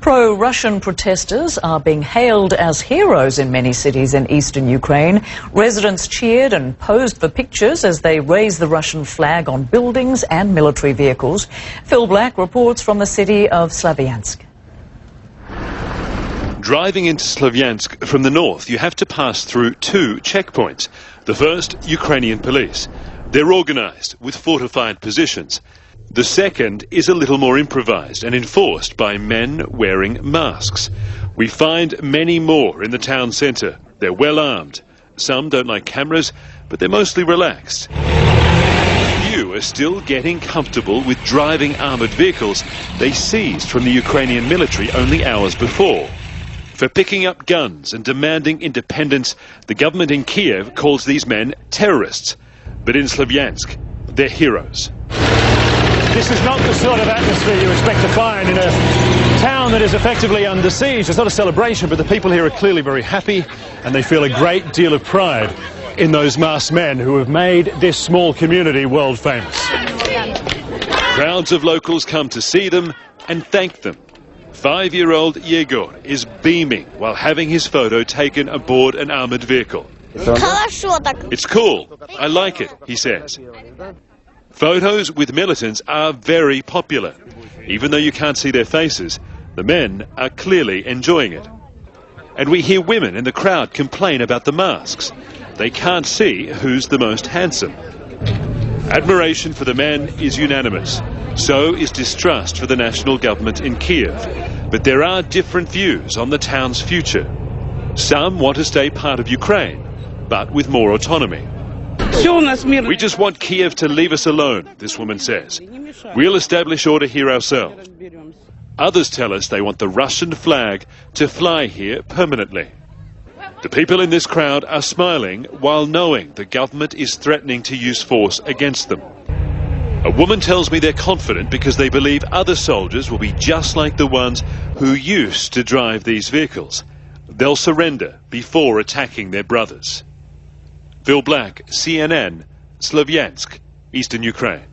Pro-Russian protesters are being hailed as heroes in many cities in eastern Ukraine. Residents cheered and posed for pictures as they raised the Russian flag on buildings and military vehicles. Phil Black reports from the city of Sloviansk. Driving into Sloviansk from the north, you have to pass through two checkpoints. The first, Ukrainian police. They're organised with fortified positions. The second is a little more improvised and enforced by men wearing masks. We find many more in the town centre. They're well armed. Some don't like cameras, but they're mostly relaxed. Few are still getting comfortable with driving armoured vehicles they seized from the Ukrainian military only hours before. For picking up guns and demanding independence, the government in Kiev calls these men terrorists. But in Sloviansk, they're heroes. This is not the sort of atmosphere you expect to find in a town that is effectively under siege. It's not a celebration, but the people here are clearly very happy, and they feel a great deal of pride in those masked men who have made this small community world famous. Crowds of locals come to see them and thank them. 5-year-old Yegor is beaming while having his photo taken aboard an armoured vehicle. It's cool. I like it, he says. Photos with militants are very popular. Even though you can't see their faces, the men are clearly enjoying it. And we hear women in the crowd complain about the masks. They can't see who's the most handsome. Admiration for the men is unanimous. So is distrust for the national government in Kiev. But there are different views on the town's future. Some want to stay part of Ukraine, but with more autonomy. We just want Kiev to leave us alone, this woman says. We'll establish order here ourselves. Others tell us they want the Russian flag to fly here permanently. The people in this crowd are smiling while knowing the government is threatening to use force against them. A woman tells me they're confident because they believe other soldiers will be just like the ones who used to drive these vehicles. They'll surrender before attacking their brothers. Phil Black, CNN, Sloviansk, Eastern Ukraine.